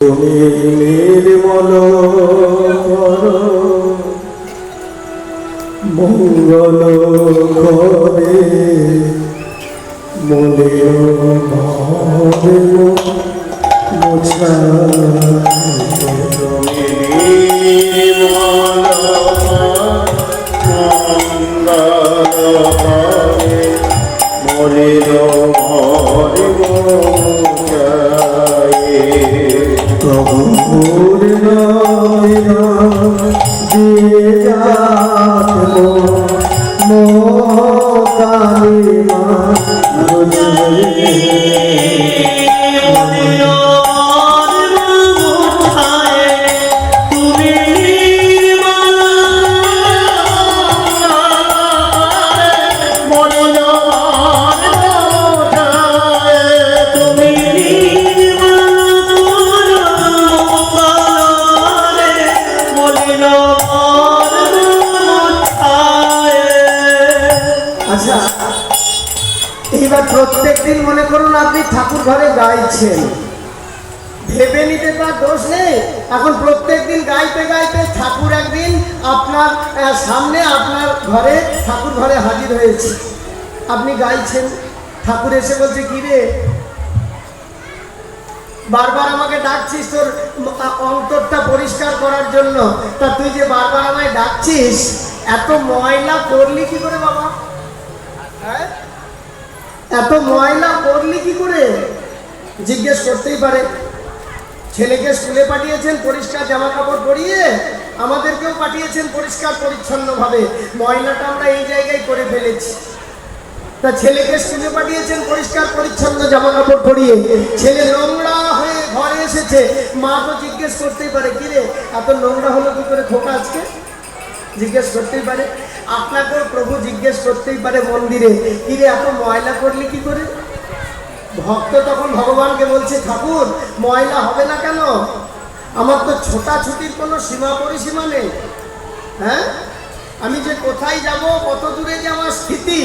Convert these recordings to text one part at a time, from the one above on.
তুমি নির্মল করো মঙ্গল করে মনের ভাবে মোছা তুমি নির্মল মঙ্গল করে মনের ভাবে প্রভুর নয়না দিয়ে যাত মোকালিমা প্রত্যেক দিন মনে করুন আপনি ঠাকুর ঘরে গাইছেন, ভেবে নিতে তার দোষ নেই। এখন প্রত্যেক দিন গাইতে গাইতে ঠাকুর একদিন আপনার সামনে আপনার ঘরে ঠাকুর ঘরে হাজির হয়েছে, আপনি গাইছেন, ঠাকুর এসে বলছে কি রে বারবার আমাকে ডাকছিস তোর অন্তরটা পরিষ্কার করার জন্য, তা তুই যে বারবার আমায় ডাকছিস এত ময়লা করলি কি করে বাবা? হ্যাঁ, এত ময়লা করলি কি করে? জিজ্ঞেস করতেই পারে। ছেলেকে স্কুলে পাঠিয়েছেন পরিষ্কার জামা কাপড় পরিয়ে, আমাদেরকেও পাঠিয়েছেন পরিষ্কার পরিচ্ছন্নভাবে, ময়লাটা আমরা এই জায়গায় করে ফেলেছি। তা ছেলেকে স্কুলে পাঠিয়েছেন পরিষ্কার পরিচ্ছন্ন জামা কাপড় পরিয়ে, ছেলে নোংরা হয়ে ঘরে এসেছে, মা তো জিজ্ঞেস করতেই পারে কি রে এত নোংরা হলো কি করে খোকা আজকে? জিজ্ঞেস করতেই পারে। আপনাকেও প্রভু জিজ্ঞেস করতেই পারে মন্দিরে, কিরে এত ময়লা করলি কি করে? ভক্ত তখন ভগবানকে বলছে ঠাকুর ময়লা হবে না কেন? আমার তো ছোটাছুটির কোনো সীমা পরিসীমা নেই। হ্যাঁ, আমি যে কোথায় যাব, কত দূরে যে আমার স্থিতি,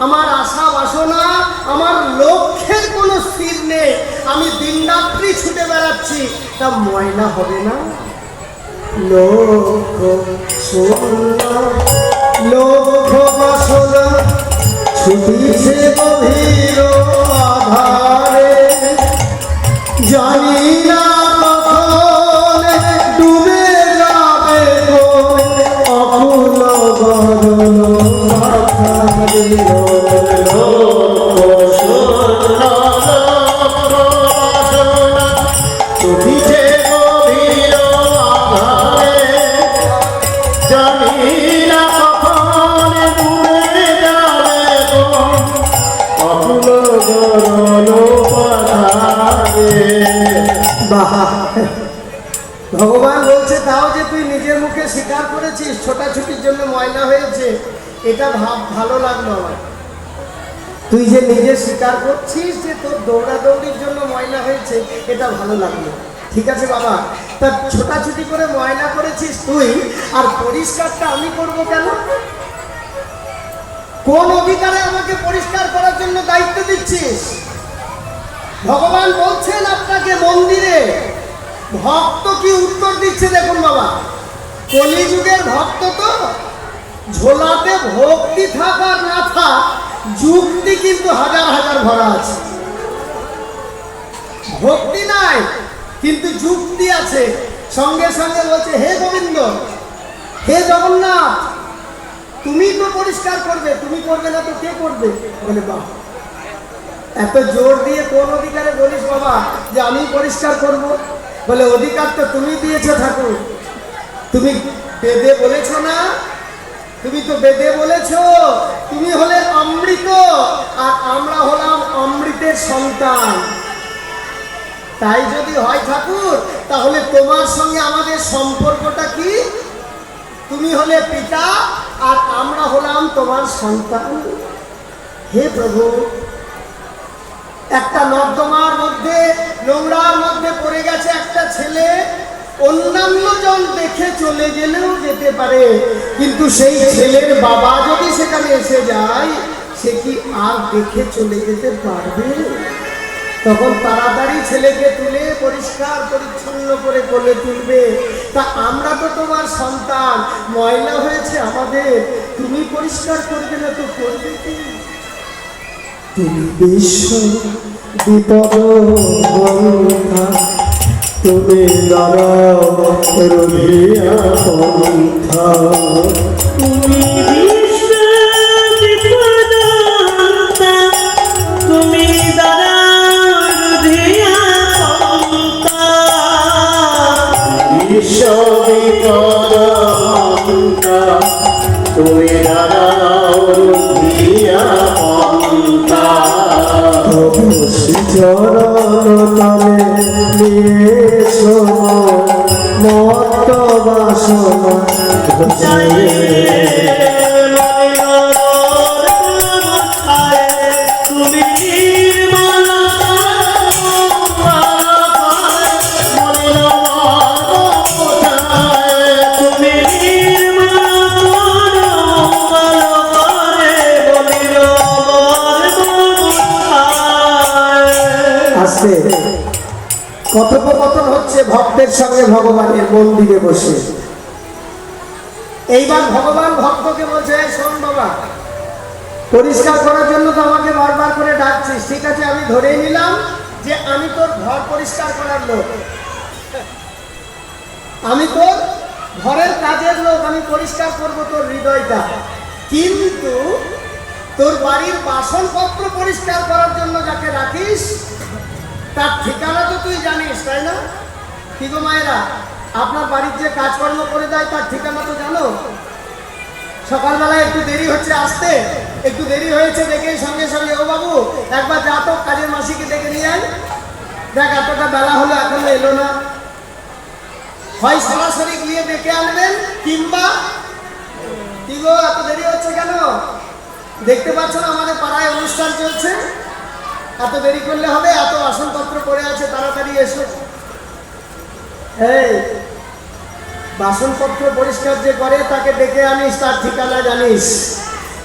আমার আশা বাসনা, আমার লক্ষ্যের কোনো স্থির নেই, আমি দিনরাত্রি ছুটে বেড়াচ্ছি, তা ময়লা হবে না? লক্ষ্য সোনা লক্ষ্য বাসনা ছুটিছে গভীর আধারে, জানি না কখন ডুবে যাবে অকুল গগন মাথায়। ছুটিছে গভীর আধারে, জানি না কখন ডুবে যাবে অকুল গগন মাথায়। ভগবান বলছে তাও যে তুই নিজের মুখে স্বীকার করেছিস ছোটাছুটির জন্য ময়লা হয়েছে, এটা ভালো লাগলো আমার। তুই যে নিজে স্বীকার করছিস যে তোর দৌড়াদৌড়ির জন্য ময়লা হয়েছে, এটা ভালো লাগলো। ঠিক আছে বাবা, তা ছোটাছুটি করে ময়লা করেছিস তুই, আর পরিষ্কারটা আমি করবো কেন? কোন অধিকারে আমাকে পরিষ্কার করার জন্য দায়িত্ব দিচ্ছিস? ভগবান বলছেন আপনাকে মন্দিরে, ভক্ত কি উত্তর দিচ্ছে দেখুন বাবা। কলিযুগের ভক্ত তো ঝোলাতে ভক্তি থাক আর না থাক, যুক্তি কিন্তু হাজার হাজার ভরা আছে। ভক্তি নাই কিন্তু যুক্তি আছে। সঙ্গে সঙ্গে বলছে হে গোবিন্দ, হে জগন্নাথ, তুমি তো পরিষ্কার করবে, তুমি করবে না তো কে করবে? বলে বাবা এত জোর দিয়ে কোন অধিকারে বলিস বাবা যে আমি পরিষ্কার করব? বলে অধিকার তো তুমি দিয়েছো ঠাকুর, তুমি বেদে বলেছ না, তুমি তো বেদে বলেছ তুমি হলে অমৃত আর আমরা হলাম অমৃতের সন্তান। তাই যদি হয় ঠাকুর, তাহলে তোমার সঙ্গে আমাদের সম্পর্কটা কি? তুমি হলে পিতা আর আমরা হলাম তোমার সন্তান। হে প্রভু, একটা নর্দমার মধ্যে নোংরার মধ্যে পড়ে গেছে একটা ছেলে, অন্যান্য জন দেখে চলে গেলেও যেতে পারে, কিন্তু সেই ছেলের বাবা যদি সেখানে এসে যায়, সে কি আর দেখে চলে যেতে পারবে? তখন তাড়াতাড়ি ছেলেকে তুলে পরিষ্কার পরিচ্ছন্ন করে কোলে তুলবে। তা আমরা তো তোমার সন্তান, ময়লা হয়েছে আমাদের, তুমি পরিষ্কার করবে না তো করবে কি? তুমি বিশ্ব বিপদ বন্ধা, তুমি দাঁড়াও রুধিয়া পন্থা। তুমি বিশ্ব বিপদান্তা, তুমি দাঁড়াও রুধিয়া পন্থা। বিশ্ব বিপদহন্তা, তুমি দাঁড়াও রুধিয়া পন্থা। চরণ তলে নিয়ে শোনো মত্ত বাসনা ঘুচাইয়ে। তুমি নির্মল তুমি আসছে কথোপকথন হচ্ছে ভক্তের সঙ্গে ভগবানের মন্দিরে বসে। এইবার ভগবান ভক্তকে বলছে, "এই শোন বাবা, পরিষ্কার করার জন্য তো আমাকে বারবার করে ডাকছিস, ঠিক আছে আমি ধরেই নিলাম যে আমি তোর ঘর পরিষ্কার করার লোক, আমি তোর ঘরের কাজের লোক, আমি পরিষ্কার করব তোর হৃদয়টা, কিন্তু তোর বাড়ির বাসনপত্র পরিষ্কার করার জন্য যাকে রাখিস তার ঠিকানা তো তুই জানিস, তাই না? কি গো মায়েরা, আপনার বাড়ির যে কাজকর্ম করে দেয় তার ঠিকানা তো জানো? সকালবেলায় একটু দেরি হচ্ছে আসতে, একটু দেরি হয়েছে দেখেই সঙ্গে সঙ্গে, ও বাবু একবার যা তো কাজের মাসিকে ডেকে নিয়ে আয়, দেখ এতটা বেলা হলো এখনো এলো না। হয় সরাসরি গিয়ে ডেকে আনবেন, কিংবা কি গো এত দেরি হচ্ছে কেন? দেখতে পাচ্ছ না আমাদের পাড়ায় অনুষ্ঠান চলছে, এত দেরি করলে হবে? এত বাসনপত্র পড়ে আছে, তাড়াতাড়ি এসো। এই বাসনপত্র পরিষ্কার যে করে তাকে ডেকে আনিস, তার ঠিকানা জানিস,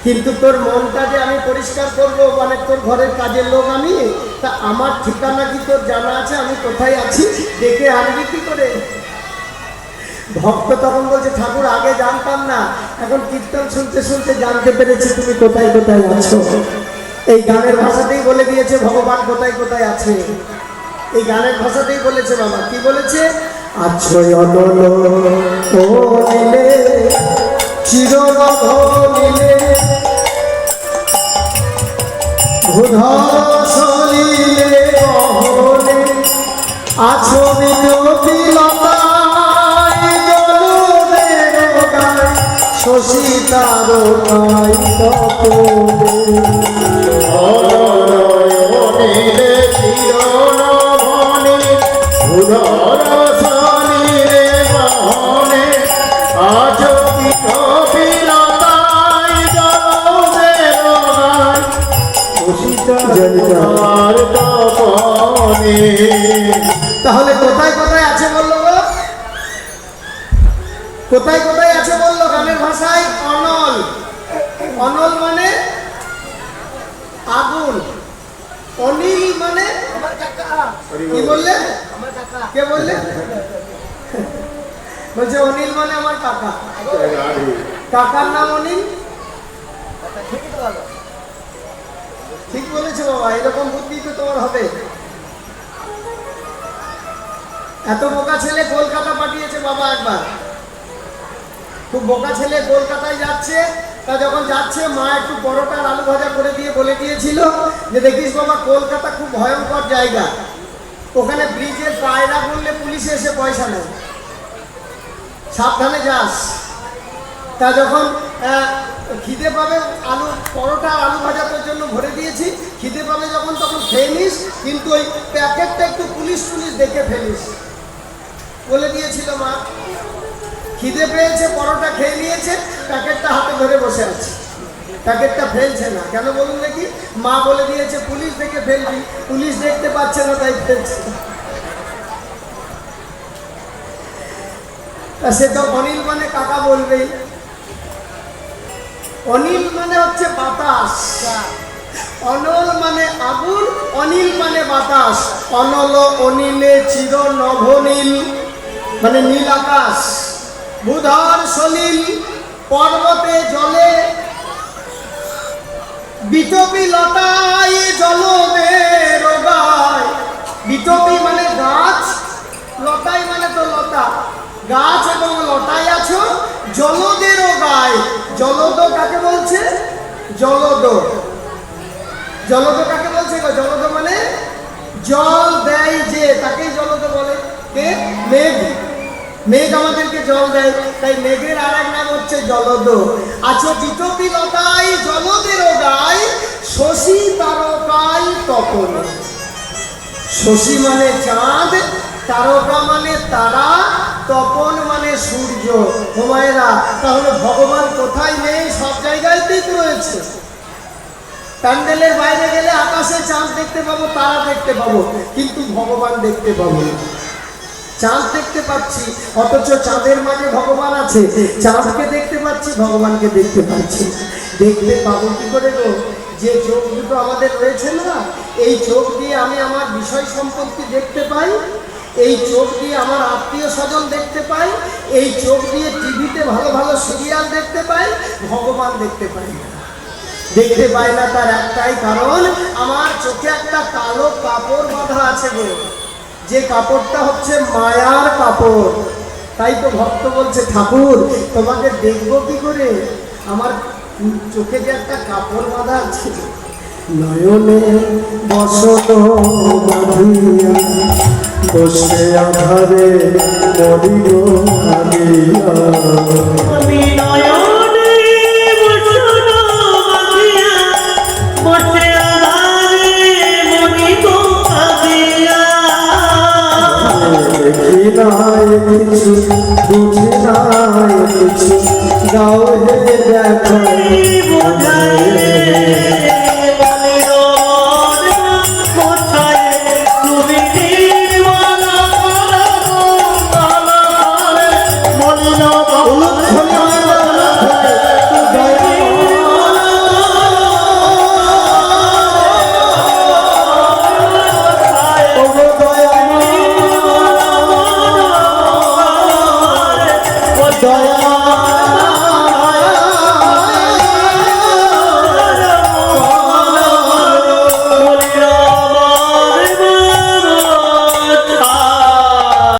কিন্তু তোর মনটা যে আমি পরিষ্কার করবো, মানে তোর ঘরের কাজের লোক আমি, তা আমার ঠিকানা কি তোর জানা আছে? আমি কোথায় আছি ডেকে আনবি কি করে? ভক্ত তখন বলছে, ঠাকুর আগে জানতাম না, এখন কীর্তন শুনতে শুনতে জানতে পেরেছি তুমি কোথায় কোথায় আছো। এই গানের ভাষাতেই বলে দিয়েছে ভগবান কোথায় কোথায় আছে, এই গানের ভাষাতেই বলেছে। বাবা কি বলেছে? আছো অনল ও নীলে চিরনভ নীলে ভূধর সলিলে বহনে, আছো বিলতায় জলদের গায় শশী তারকায় তপনে। অনয়নে চিরনভনে উদর সলিলে বহনে, আজ কি কপিলতায় জলদের গায় শশী তারকার তপনে। তাহলে কোথায় কোথায় আছে বললো গো? কোথায় কোথায় আছে বললো গানের ভাষায়? অনল। অনল মানে আগুন, অনিল মানে কি বললে? কে বললে? বলছে অনিল মানে আমার কাকা, কাকার নাম অনিল। ঠিক বলেছে বাবা, এরকম বুদ্ধি তো তোমার হবে। এত বোকা ছেলে কলকাতা পাঠিয়েছে বাবা একবার, খুব বোকা ছেলে কলকাতায় যাচ্ছে। তা যখন যাচ্ছে মা একটু পরোটার আলু ভাজা করে দিয়ে বলে দিয়েছিল যে দেখিস বাবা কলকাতা খুব ভয়ঙ্কর জায়গা, ওখানে ব্রিজের পায়রা বললে পুলিশে এসে পয়সা নেয়, সাবধানে যাস। তা যখন খিদে পাবে, আলু পরোটা আলু ভাজা তোর জন্য ভরে দিয়েছি, খিদে পাবে যখন তখন খেয়ে নিস, কিন্তু ওই প্যাকেটটা একটু পুলিশ পুলিশ দেখে ফেলিস বলে দিয়েছিল মা। খিদে পেয়েছে, পরোটা খেয়ে নিয়েছে, প্যাকেটটা হাতে ধরে বসে আছে, প্যাকেটটা ফেলছে না। কেন বলুন দেখি? মা বলে দিয়েছে পুলিশ দেখে ফেলবি, পুলিশ দেখতে পাচ্ছে না তাই ফেলছে। তা সে তো অনিল মানে কাকা বলবেই। অনিল মানে হচ্ছে বাতাস, অনল মানে আগুন, অনিল মানে বাতাস। অনল অনিলে চির নভনীল মানে নীল আকাশ। বুধর সলিল পর্বতে জলে, বিটপি লতায় জলদে রোগায়। বিটপি মানে গাছ, লতাই মানে তো লতা, গাছ এবং লতায় আছো, জলদেরও গায়। জলদ কাকে বলছে? জলদ। জলদ কাকে বলছে গো? জলদ মানে জল দেয় যে, তাকেই জলদ বলে। কে? মেঘ। মেঘ আমাদেরকে জল দেয়, তাই মেঘের আর এক নাম হচ্ছে জলদ। আছো বিটপি লতায় জলদেরও গায়, শশী তারকায় তপন। শশী মানে চাঁদ, তারকা মানে তারা, তপন মানে সূর্য। হুমায়রা, তাহলে ভগবান কোথায় নেই? সব জায়গাতেই তো রয়েছে। প্যান্ডেলের বাইরে গেলে আকাশে চাঁদ দেখতে পাবো, তারা দেখতে পাবো, কিন্তু ভগবান দেখতে পাবো না। চাঁদ দেখতে পাচ্ছি, অথচ চাঁদের মাঝে ভগবান আছে। চাঁদকে দেখতে পাচ্ছি, ভগবানকে দেখতে পাচ্ছি। দেখতে পাবো কি করে গো? যে চোখ দুটো আমাদের রয়েছে না, এই চোখ দিয়ে আমি আমার বিষয় সম্পত্তি দেখতে পাই, এই চোখ দিয়ে আমার আত্মীয় স্বজন দেখতে পাই, এই চোখ দিয়ে টিভিতে ভালো ভালো সিরিয়াল দেখতে পাই, ভগবান দেখতে পাই না। দেখতে পাই না তার একটাই কারণ, আমার চোখে একটা কালো কাপড় বাঁধা আছে গো, যে কাপড়টা হচ্ছে মায়ার কাপড়। তাই তো ভক্ত বলছে, ঠাকুর তোমাকে দেখবো কি করে? আমার চোখে যে একটা কাপড় বাঁধা আছে। নয়নে বসত বাঁধিয়া, বসে আধারে মরিব ভাবিয়া। আমি নয়নে বসন বাঁধিয়া, বসে আধারে মরিব ভাবিয়া। দেখি নাই কিছু, বুঝি নাই কিছু, গাও হে দেখাই বোঝাইলে